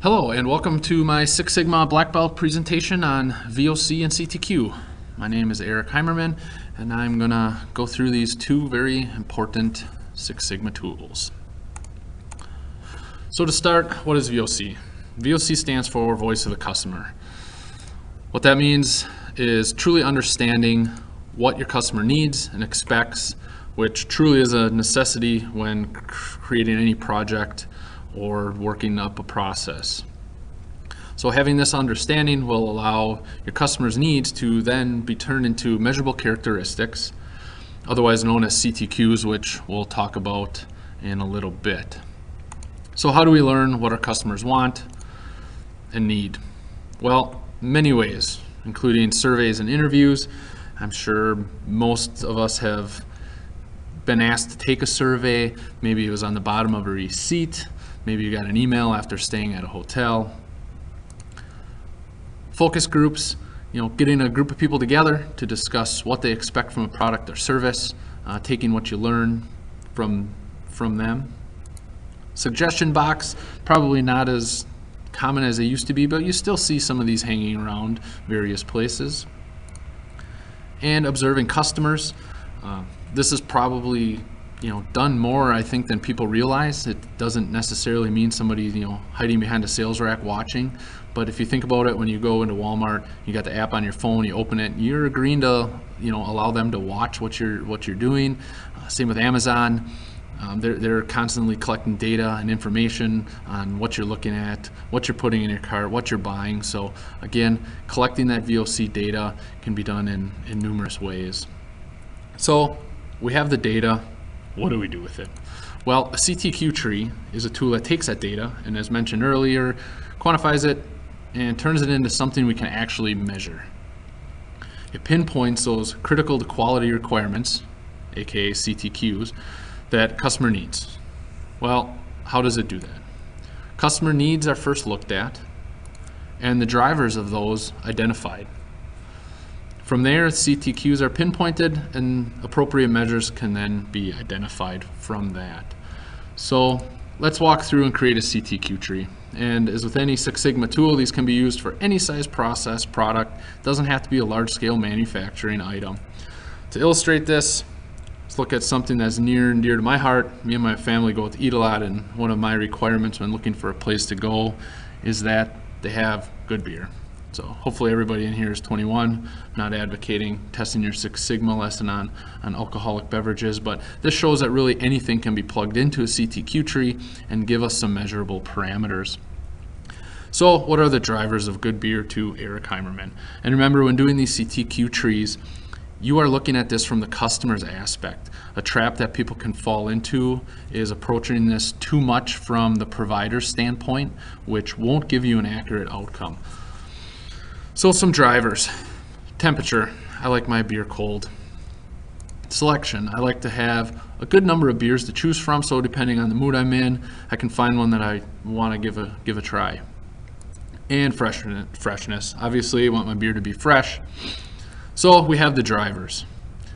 Hello and welcome to my Six Sigma Black Belt presentation on VOC and CTQ. My name is Eric Heimermann and I'm going to go through these two very important Six Sigma tools. So to start, what is VOC? VOC stands for Voice of the Customer. What that means is truly understanding what your customer needs and expects, which truly is a necessity when creating any project or working up a process. So having this understanding will allow your customer's needs to then be turned into measurable characteristics, otherwise known as CTQs, which we'll talk about in a little bit. So how do we learn what our customers want and need? Well, many ways, including surveys and interviews. I'm sure most of us have been asked to take a survey. Maybe it was on the bottom of a receipt. Maybe you got an email after staying at a hotel. Focus groups, getting a group of people together to discuss what they expect from a product or service, taking what you learn from them. Suggestion box, probably not as common as they used to be, but you still see some of these hanging around various places. And observing customers. This is probably done more, I think, than people realize. It doesn't necessarily mean somebody, hiding behind a sales rack watching. But if you think about it, when you go into Walmart, you got the app on your phone, you open it, you're agreeing to, allow them to watch what you're doing. Same with Amazon. They're constantly collecting data and information on what you're looking at, what you're putting in your cart, what you're buying. So again, collecting that VOC data can be done in numerous ways. So we have the data. What do we do with it? Well, a CTQ tree is a tool that takes that data and, as mentioned earlier, quantifies it and turns it into something we can actually measure. It pinpoints those critical to quality requirements, aka CTQs, that customer needs. Well, how does it do that? Customer needs are first looked at and the drivers of those identified. From there, CTQs are pinpointed and appropriate measures can then be identified from that. So let's walk through and create a CTQ tree. And as with any Six Sigma tool, these can be used for any size process, product. It doesn't have to be a large-scale manufacturing item. To illustrate this, let's look at something that's near and dear to my heart. Me and my family go to eat a lot, and one of my requirements when looking for a place to go is that they have good beer. So hopefully everybody in here is 21. I'm not advocating testing your Six Sigma lesson on alcoholic beverages, but this shows that really anything can be plugged into a CTQ tree and give us some measurable parameters. So what are the drivers of good beer to Eric Heimermann? And remember, when doing these CTQ trees, you are looking at this from the customer's aspect. A trap that people can fall into is approaching this too much from the provider's standpoint, which won't give you an accurate outcome. So some drivers. Temperature, I like my beer cold. Selection, I like to have a good number of beers to choose from, so depending on the mood I'm in, I can find one that I want to give a try. And freshness, obviously I want my beer to be fresh. So we have the drivers.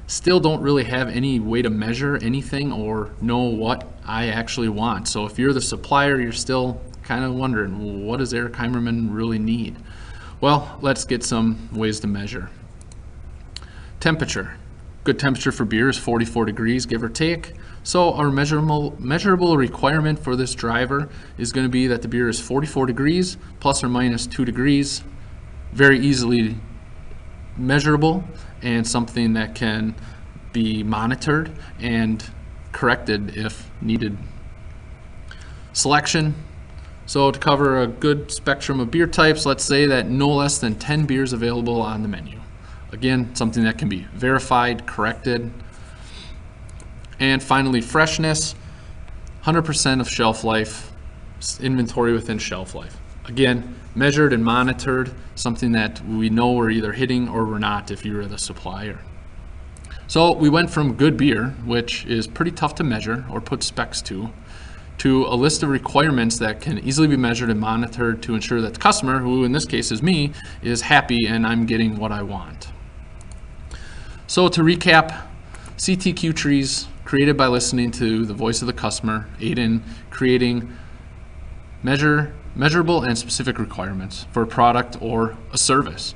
Still don't really have any way to measure anything or know what I actually want. So if you're the supplier, you're still kind of wondering, well, what does Eric Heimermann really need? Well, let's get some ways to measure. Temperature. Good temperature for beer is 44 degrees, give or take. So our measurable requirement for this driver is going to be that the beer is 44 degrees plus or minus 2 degrees. Very easily measurable and something that can be monitored and corrected if needed. Selection. So to cover a good spectrum of beer types, let's say that no less than 10 beers available on the menu. Again, something that can be verified, corrected. And finally, freshness, 100% of shelf life, inventory within shelf life. Again, measured and monitored, something that we know we're either hitting or we're not if you're the supplier. So we went from good beer, which is pretty tough to measure or put specs to a list of requirements that can easily be measured and monitored to ensure that the customer, who in this case is me, is happy and I'm getting what I want. So to recap, CTQ trees created by listening to the voice of the customer aid in creating measurable and specific requirements for a product or a service.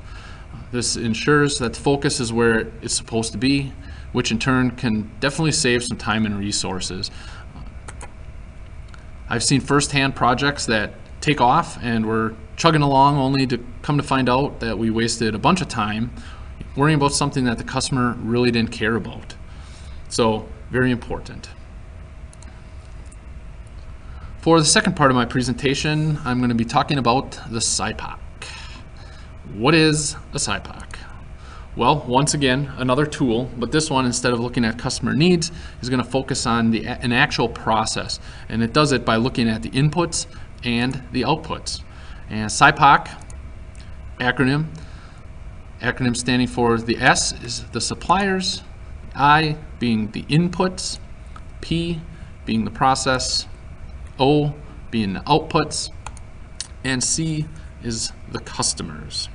This ensures that the focus is where it's supposed to be, which in turn can definitely save some time and resources. I've seen firsthand projects that take off and we're chugging along only to come to find out that we wasted a bunch of time worrying about something that the customer really didn't care about. So, very important. For the second part of my presentation, I'm going to be talking about the SIPOC. What is a SIPOC? Well, once again, another tool, but this one, instead of looking at customer needs, is going to focus on an actual process. And it does it by looking at the inputs and the outputs. And SIPOC, acronym standing for the S is the suppliers, I being the inputs, P being the process, O being the outputs, and C is the customers.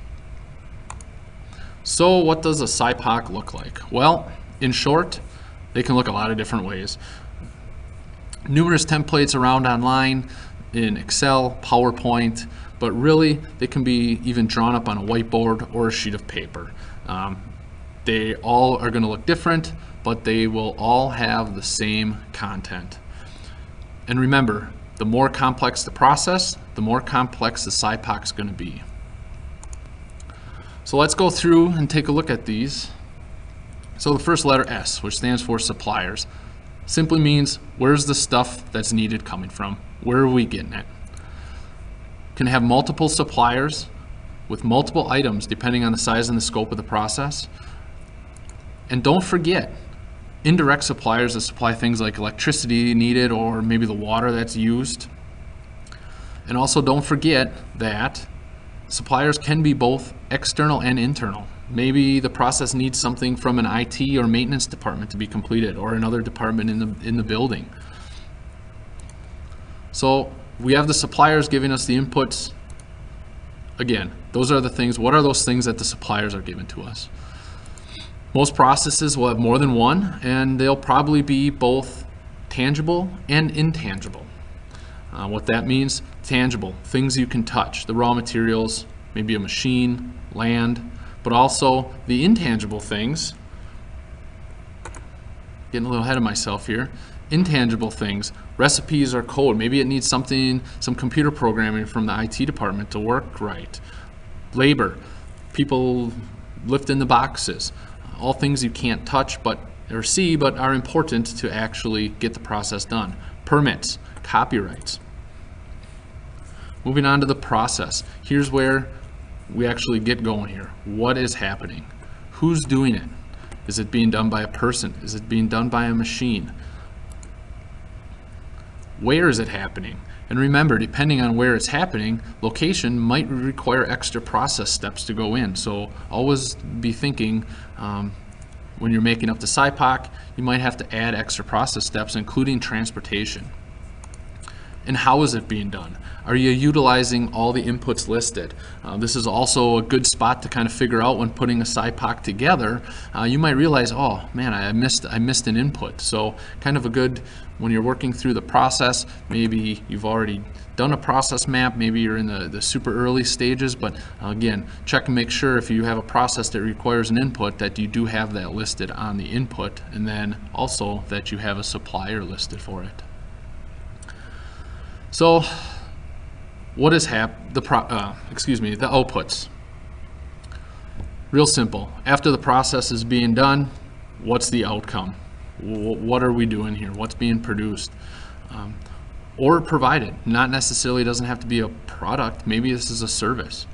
So what does a SIPOC look like? Well, in short, they can look a lot of different ways. Numerous templates around online in Excel, PowerPoint, but really they can be even drawn up on a whiteboard or a sheet of paper. They all are going to look different, but they will all have the same content. And remember, the more complex the process, the more complex the SIPOC is going to be. So let's go through and take a look at these. So the first letter S, which stands for suppliers, simply means where's the stuff that's needed coming from? Where are we getting it? Can have multiple suppliers with multiple items depending on the size and the scope of the process. And don't forget, indirect suppliers that supply things like electricity needed or maybe the water that's used. And also don't forget that suppliers can be both external and internal. Maybe the process needs something from an IT or maintenance department to be completed, or another department in the building. So we have the suppliers giving us the inputs. Again, those are the things. What are those things that the suppliers are giving to us? Most processes will have more than one, and they'll probably be both tangible and intangible. What that means, tangible, things you can touch, the raw materials, maybe a machine, land, but also the intangible things, getting a little ahead of myself here, intangible things, recipes or code. Maybe it needs something, some computer programming from the IT department to work right. Labor, people lifting the boxes, all things you can't touch or see, but are important to actually get the process done. Permits, copyrights. Moving on to the process. Here's where we actually get going here. What is happening? Who's doing it? Is it being done by a person? Is it being done by a machine? Where is it happening? And remember, depending on where it's happening, location might require extra process steps to go in. So always be thinking when you're making up the SIPOC, you might have to add extra process steps, including transportation. And how is it being done? Are you utilizing all the inputs listed? This is also a good spot to kind of figure out when putting a SIPOC together. You might realize, oh man, I missed an input. So kind of a good, when you're working through the process, maybe you've already done a process map, maybe you're in the super early stages, but again, check and make sure if you have a process that requires an input that you do have that listed on the input, and then also that you have a supplier listed for it. So what is the outputs? Real simple. After the process is being done, what's the outcome? What are we doing here? What's being produced? Or provided. Not necessarily doesn't have to be a product. Maybe this is a service.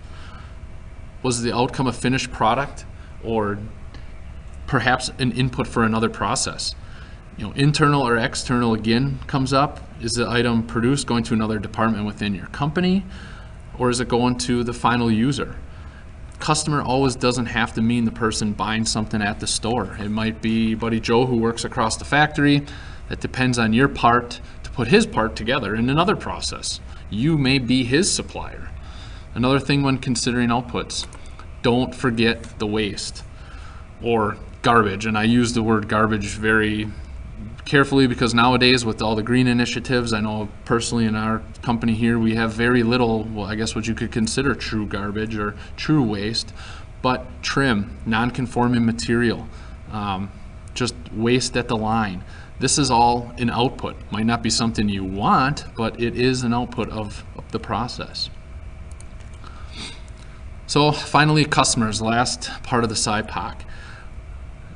Was the outcome a finished product, or perhaps an input for another process? You know, internal or external again comes up. Is the item produced going to another department within your company, or is it going to the final user? Customer always doesn't have to mean the person buying something at the store. It might be Buddy Joe who works across the factory that depends on your part to put his part together in another process. You may be his supplier. Another thing when considering outputs, don't forget the waste or garbage, and I use the word garbage very carefully, because nowadays with all the green initiatives, I know personally in our company here, we have very little, well, I guess what you could consider true garbage or true waste, but trim, non-conforming material, just waste at the line. This is all an output. Might not be something you want, but it is an output of the process. So finally, customers, last part of the SIPOC.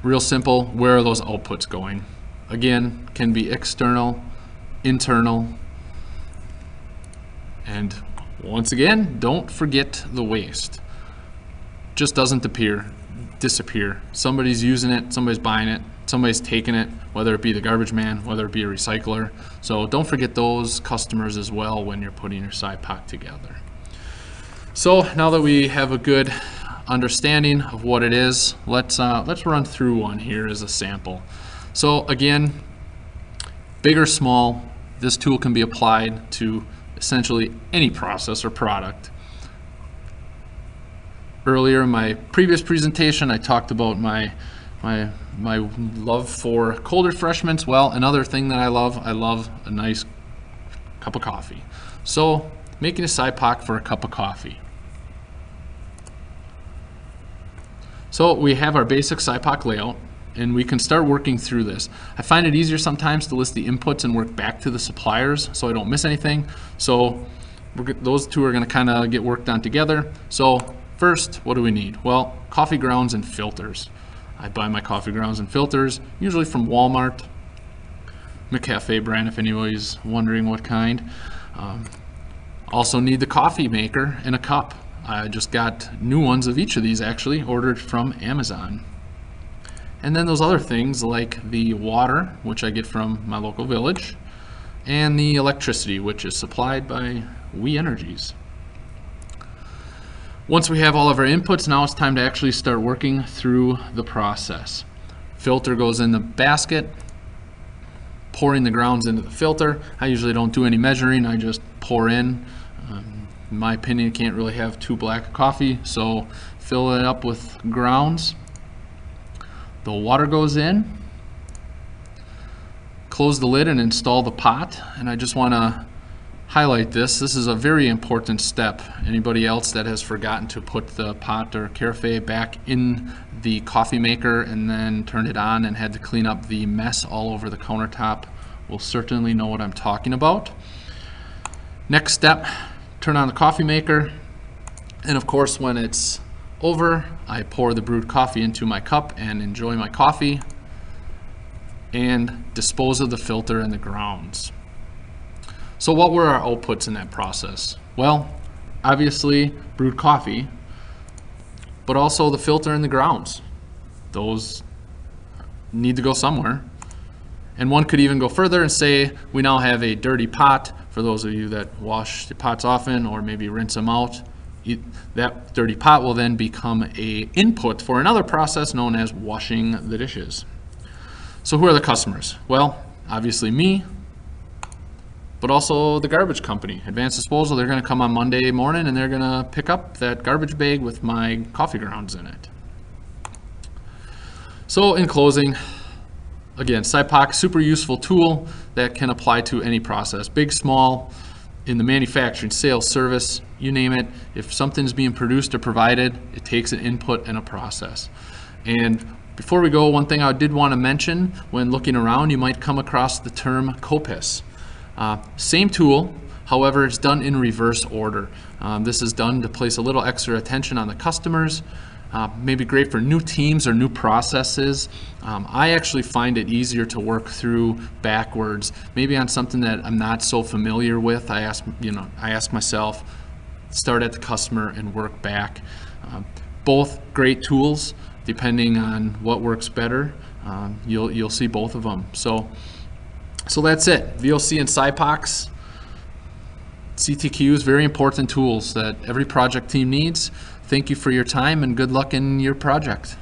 Real simple, where are those outputs going? Again, can be external, internal, and once again, don't forget the waste. Just doesn't disappear. Somebody's using it, somebody's buying it, somebody's taking it, whether it be the garbage man, whether it be a recycler. So don't forget those customers as well when you're putting your SIPOC together. So now that we have a good understanding of what it is, let's run through one here as a sample. So again, big or small, this tool can be applied to essentially any process or product. Earlier in my previous presentation, I talked about my love for cold refreshments. Well, another thing that I love a nice cup of coffee. So making a SIPOC for a cup of coffee. So we have our basic SIPOC layout, and we can start working through this. I find it easier sometimes to list the inputs and work back to the suppliers so I don't miss anything. So those two are going to kind of get worked on together. So first, what do we need? Well, coffee grounds and filters. I buy my coffee grounds and filters usually from Walmart, McCafe brand if anybody's wondering what kind. Also need the coffee maker and a cup. I just got new ones of each of these actually ordered from Amazon. And then those other things like the water, which I get from my local village, and the electricity, which is supplied by We Energies. Once we have all of our inputs, now it's time to actually start working through the process. Filter goes in the basket, pouring the grounds into the filter. I usually don't do any measuring, I just pour in. In my opinion, you can't really have too black coffee, so fill it up with grounds. The water goes in, close the lid and install the pot. And I just want to highlight this. This is a very important step. Anybody else that has forgotten to put the pot or carafe back in the coffee maker and then turned it on and had to clean up the mess all over the countertop will certainly know what I'm talking about. Next step, turn on the coffee maker. And of course, when it's over, I pour the brewed coffee into my cup and enjoy my coffee and dispose of the filter and the grounds. So what were our outputs in that process? Well, obviously brewed coffee, but also the filter and the grounds. Those need to go somewhere. And one could even go further and say we now have a dirty pot. For those of you that wash the pots often or maybe rinse them out, that dirty pot will then become an input for another process known as washing the dishes. So who are the customers? Well, obviously me, but also the garbage company. Advanced Disposal, they're going to come on Monday morning and they're going to pick up that garbage bag with my coffee grounds in it. So in closing, again, SIPOC, super useful tool that can apply to any process, big, small, in the manufacturing, sales, service, you name it. If something's being produced or provided, it takes an input and a process. And before we go, one thing I did want to mention, when looking around, you might come across the term COPIS. Same tool, however, it's done in reverse order. This is done to place a little extra attention on the customers. Maybe great for new teams or new processes. I actually find it easier to work through backwards, maybe on something that I'm not so familiar with. I ask myself, start at the customer and work back. Both great tools, depending on what works better. You'll see both of them. So that's it. VOC and SIPOCs, CTQs, very important tools that every project team needs. Thank you for your time and good luck in your project.